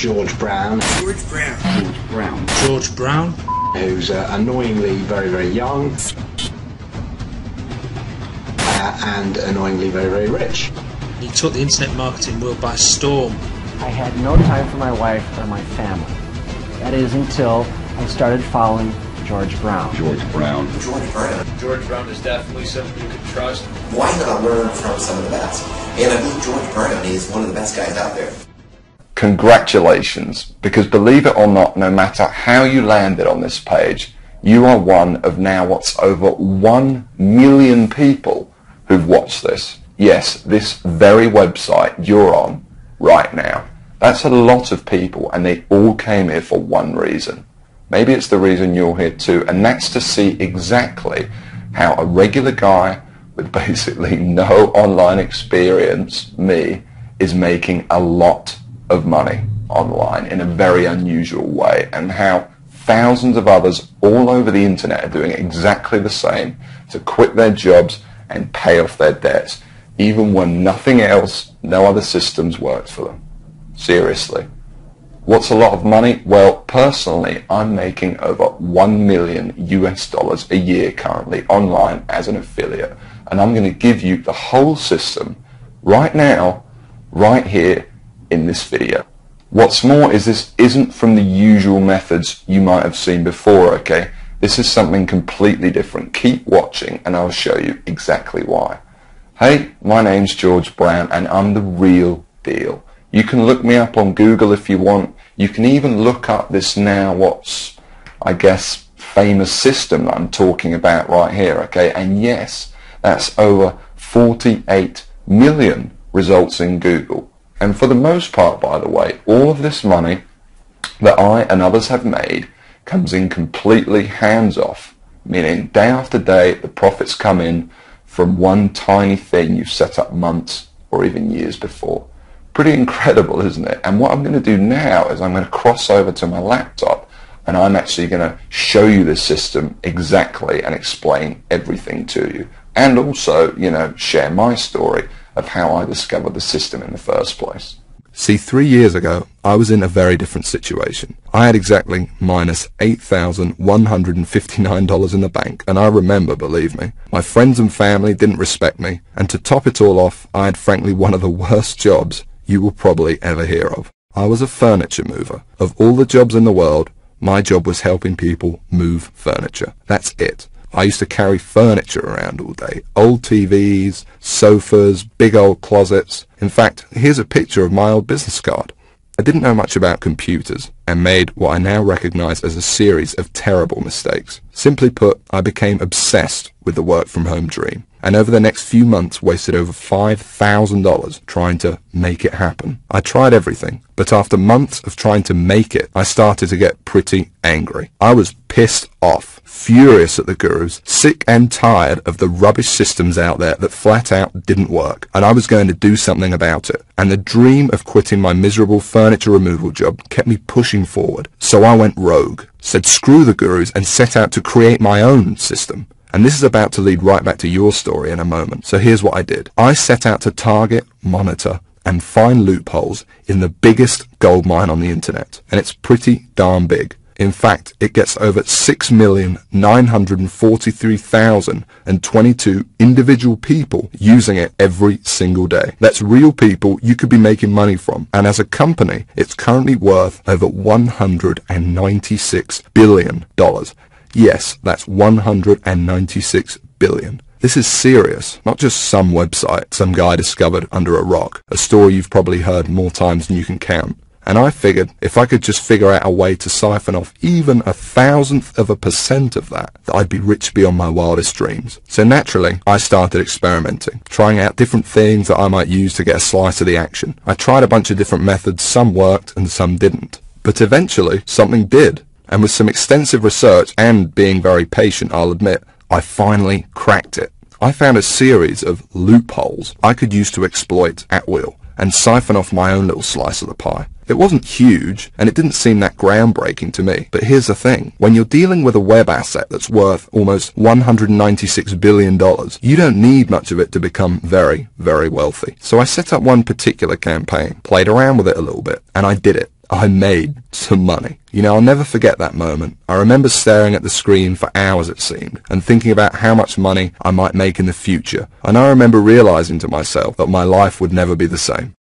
George Brown. George Brown. George Brown. George Brown. Who's annoyingly very, very young. And annoyingly very, very rich. He took the internet marketing world by storm. I had no time for my wife or my family. That is until I started following George Brown. George Brown. George Brown. George Brown is definitely somebody you can trust. Why not learn from some of the best? And I believe George Brown is one of the best guys out there. Congratulations, because believe it or not, no matter how you landed on this page, you are one of now what's over 1 million people who've watched this. Yes, this very website you're on right now. That's a lot of people, and they all came here for one reason. Maybe it's the reason you're here too, and that's to see exactly how a regular guy with basically no online experience, me, is making a lot of money online in a very unusual way, and how thousands of others all over the internet are doing exactly the same to quit their jobs and pay off their debts, even when nothing else, no other systems worked for them. Seriously. What's a lot of money? Well, personally, I'm making over $1 million US a year currently online as an affiliate, and I'm going to give you the whole system right now, right here in this video. What's more is this isn't from the usual methods you might have seen before, okay? This is something completely different. Keep watching and I'll show you exactly why. Hey, my name's George Brown and I'm the real deal. You can look me up on Google if you want. You can even look up this now what's, I guess, famous system that I'm talking about right here, okay? And yes, that's over 48 million results in Google. And for the most part, by the way, all of this money that I and others have made comes in completely hands-off, meaning day after day the profits come in from one tiny thing you've set up months or even years before. Pretty incredible, isn't it? And what I'm going to do now is I'm going to cross over to my laptop and I'm actually going to show you this system exactly and explain everything to you. And also, you know, share my story of how I discovered the system in the first place. See, 3 years ago, I was in a very different situation. I had exactly minus $8,159 in the bank, and I remember, believe me, my friends and family didn't respect me, and to top it all off, I had frankly one of the worst jobs you will probably ever hear of. I was a furniture mover. Of all the jobs in the world, my job was helping people move furniture. That's it. I used to carry furniture around all day. Old TVs, sofas, big old closets. In fact, here's a picture of my old business card. I didn't know much about computers and made what I now recognize as a series of terrible mistakes. Simply put, I became obsessed with the work-from-home dream, and over the next few months wasted over $5,000 trying to make it happen. I tried everything, but after months of trying to make it, I started to get pretty angry. I was pissed off, furious at the gurus, sick and tired of the rubbish systems out there that flat out didn't work, and I was going to do something about it. And the dream of quitting my miserable furniture removal job kept me pushing forward. So I went rogue, said screw the gurus, and set out to create my own system. And this is about to lead right back to your story in a moment. So here's what I did. I set out to target, monitor, and find loopholes in the biggest goldmine on the internet. And it's pretty darn big. In fact, it gets over 6,943,022 individual people using it every single day. That's real people you could be making money from. And as a company, it's currently worth over $196 billion. Yes, that's 196 billion. This is serious, not just some website some guy discovered under a rock, a story you've probably heard more times than you can count. And I figured if I could just figure out a way to siphon off even 1,000% of that, I'd be rich beyond my wildest dreams. So naturally, I started experimenting, trying out different things that I might use to get a slice of the action. I tried a bunch of different methods, some worked and some didn't. But eventually, something did. And with some extensive research and being very patient, I'll admit, I finally cracked it. I found a series of loopholes I could use to exploit at will and siphon off my own little slice of the pie. It wasn't huge, and it didn't seem that groundbreaking to me. But here's the thing. When you're dealing with a web asset that's worth almost $196 billion, you don't need much of it to become very, very wealthy. So I set up one particular campaign, played around with it a little bit, and I did it. I made some money. You know, I'll never forget that moment. I remember staring at the screen for hours, it seemed, and thinking about how much money I might make in the future. And I remember realizing to myself that my life would never be the same.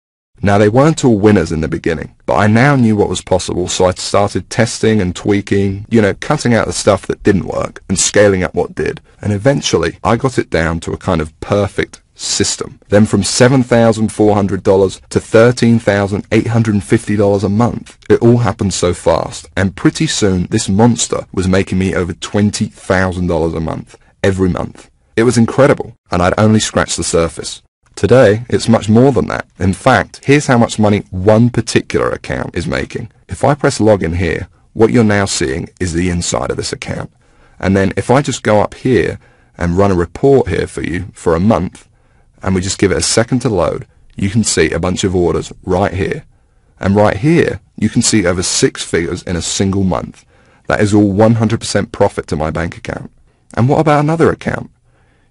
Now, they weren't all winners in the beginning, but I now knew what was possible, so I started testing and tweaking, you know, cutting out the stuff that didn't work and scaling up what did. And eventually, I got it down to a kind of perfect system. Then from $7,400 to $13,850 a month. It all happened so fast, and pretty soon this monster was making me over $20,000 a month, every month. It was incredible, and I'd only scratched the surface. Today, it's much more than that. In fact, here's how much money one particular account is making. If I press login here, what you're now seeing is the inside of this account. And then if I just go up here and run a report here for you for a month, and we just give it a second to load, you can see a bunch of orders right here. And right here, you can see over 6 figures in a single month. That is all 100% profit to my bank account. And what about another account?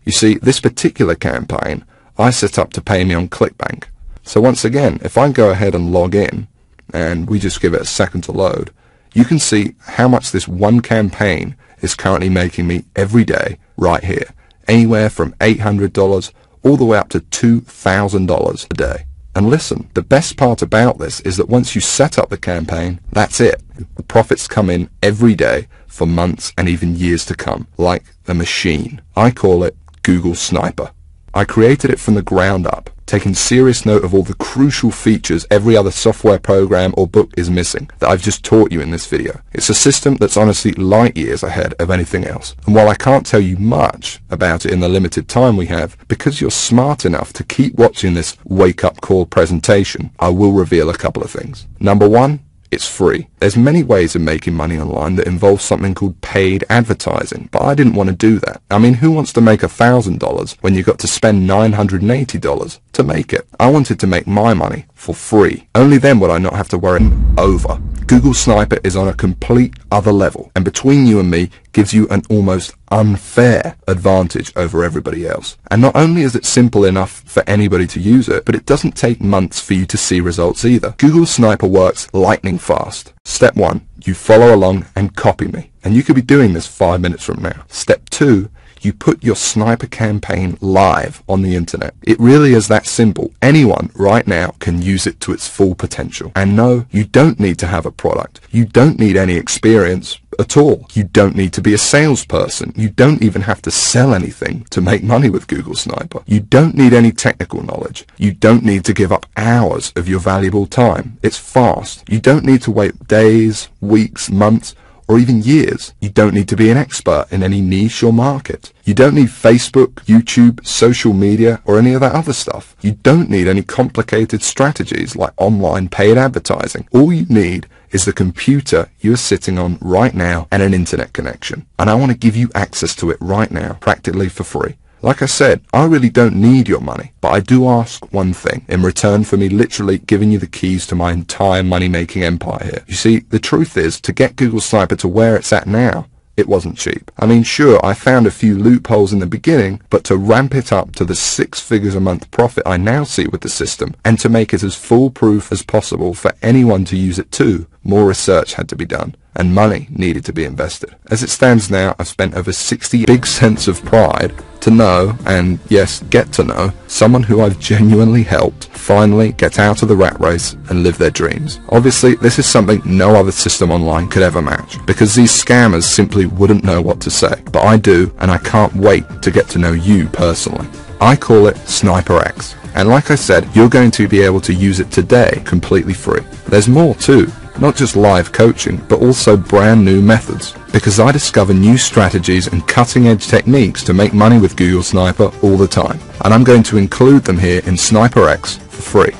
You see, this particular campaign, I set up to pay me on ClickBank. So once again, if I go ahead and log in, and we just give it a second to load, you can see how much this one campaign is currently making me every day right here. Anywhere from $800 all the way up to $2,000 a day. And listen, the best part about this is that once you set up the campaign, that's it. The profits come in every day for months and even years to come, like a machine. I call it Google Sniper. I created it from the ground up, taking serious note of all the crucial features every other software program or book is missing that I've just taught you in this video. It's a system that's honestly light years ahead of anything else. And while I can't tell you much about it in the limited time we have, because you're smart enough to keep watching this wake-up call presentation, I will reveal a couple of things. Number one, it's free. There's many ways of making money online that involve something called paid advertising, but I didn't want to do that. I mean, who wants to make $1,000 when you got to spend $980 to make it? I wanted to make my money for free. Only then would I not have to worry over. Google Sniper is on a complete other level, and between you and me gives you an almost unfair advantage over everybody else. And not only is it simple enough for anybody to use it, but it doesn't take months for you to see results either. Google Sniper works lightning fast. Step 1, you follow along and copy me. And you could be doing this 5 minutes from now. Step 2, you put your sniper campaign live on the internet. It really is that simple. Anyone right now can use it to its full potential. And no, you don't need to have a product. You don't need any experience at all. You don't need to be a salesperson. You don't even have to sell anything to make money with Google Sniper. You don't need any technical knowledge. You don't need to give up hours of your valuable time. It's fast. You don't need to wait days, weeks, months, or even years. You don't need to be an expert in any niche or market. You don't need Facebook, YouTube, social media, or any of that other stuff. You don't need any complicated strategies like online paid advertising. All you need is the computer you are sitting on right now and an internet connection. And I want to give you access to it right now, practically for free. Like I said, I really don't need your money, but I do ask one thing in return for me literally giving you the keys to my entire money-making empire here. You see, the truth is, to get Google Sniper to where it's at now, it wasn't cheap. I mean, sure, I found a few loopholes in the beginning, but to ramp it up to the 6 figures a month profit I now see with the system, and to make it as foolproof as possible for anyone to use it too, more research had to be done, and money needed to be invested. As it stands now, I've spent over 60 big cents of pride to know, and yes, get to know, someone who I've genuinely helped finally get out of the rat race and live their dreams. Obviously, this is something no other system online could ever match, because these scammers simply wouldn't know what to say. But I do, and I can't wait to get to know you personally. I call it Sniper X. And like I said, you're going to be able to use it today completely free. There's more too. Not just live coaching, but also brand new methods. Because I discover new strategies and cutting edge techniques to make money with Google Sniper all the time. And I'm going to include them here in Sniper X for free.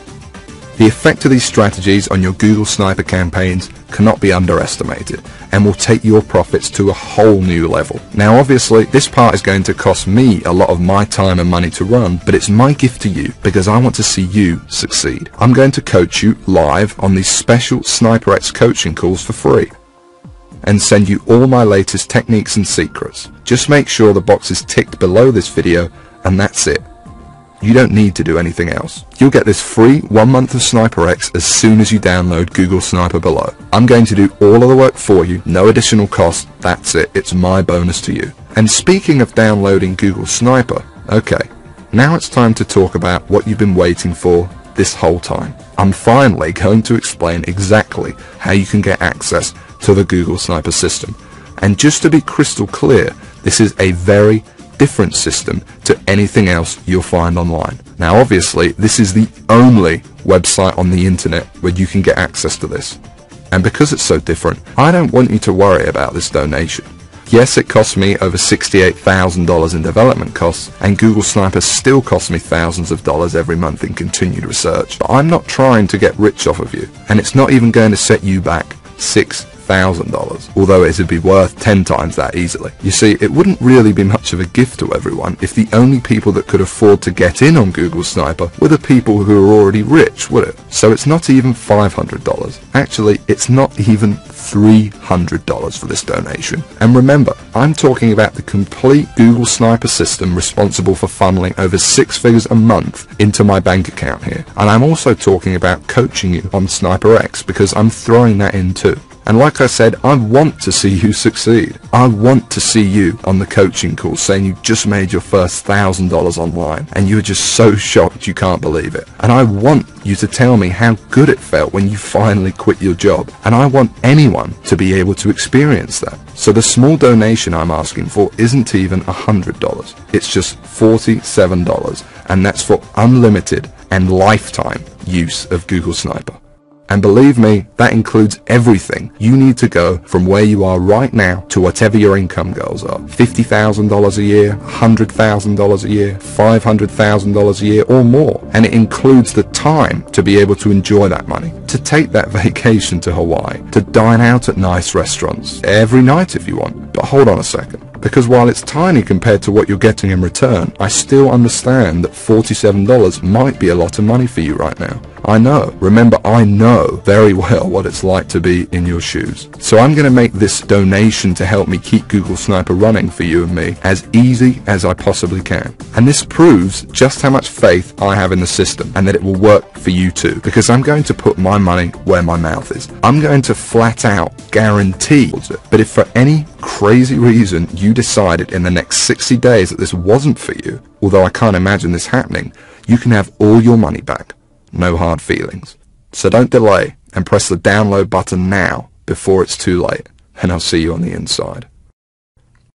The effect of these strategies on your Google Sniper campaigns cannot be underestimated and will take your profits to a whole new level. Now obviously this part is going to cost me a lot of my time and money to run, but it's my gift to you because I want to see you succeed. I'm going to coach you live on these special Sniper X coaching calls for free and send you all my latest techniques and secrets. Just make sure the box is ticked below this video and that's it. You don't need to do anything else. You'll get this free 1 month of Sniper X as soon as you download Google Sniper below. I'm going to do all of the work for you, no additional cost, that's it, it's my bonus to you. And speaking of downloading Google Sniper, okay, now it's time to talk about what you've been waiting for this whole time. I'm finally going to explain exactly how you can get access to the Google Sniper system. And just to be crystal clear, this is a very different system to anything else you'll find online. Now obviously this is the only website on the internet where you can get access to this. And because it's so different, I don't want you to worry about this donation. Yes, it cost me over $68,000 in development costs, and Google Sniper still costs me thousands of dollars every month in continued research. But I'm not trying to get rich off of you, and it's not even going to set you back $6,000, although it would be worth 10 times that easily. You see, it wouldn't really be much of a gift to everyone if the only people that could afford to get in on Google Sniper were the people who are already rich, would it? So it's not even $500. Actually, it's not even $300 for this donation. And remember, I'm talking about the complete Google Sniper system responsible for funneling over 6 figures a month into my bank account here. And I'm also talking about coaching you on Sniper X, because I'm throwing that in too. And like I said, I want to see you succeed. I want to see you on the coaching call saying you just made your first $1,000 online and you're just so shocked you can't believe it. And I want you to tell me how good it felt when you finally quit your job. And I want anyone to be able to experience that. So the small donation I'm asking for isn't even $100. It's just $47, and that's for unlimited and lifetime use of Google Sniper. And believe me, that includes everything you need to go from where you are right now to whatever your income goals are. $50,000 a year, $100,000 a year, $500,000 a year or more. And it includes the time to be able to enjoy that money, to take that vacation to Hawaii, to dine out at nice restaurants every night if you want. But hold on a second. Because while it's tiny compared to what you're getting in return, I still understand that $47 might be a lot of money for you right now. I know. Remember, I know very well what it's like to be in your shoes. So I'm going to make this donation to help me keep Google Sniper running for you and me as easy as I possibly can. And this proves just how much faith I have in the system and that it will work for you too. Because I'm going to put my money where my mouth is. I'm going to flat out guarantee it. But if for any crazy reason you decided in the next 60 days that this wasn't for you, although I can't imagine this happening, you can have all your money back. No hard feelings. So don't delay and press the download button now before it's too late, and I'll see you on the inside.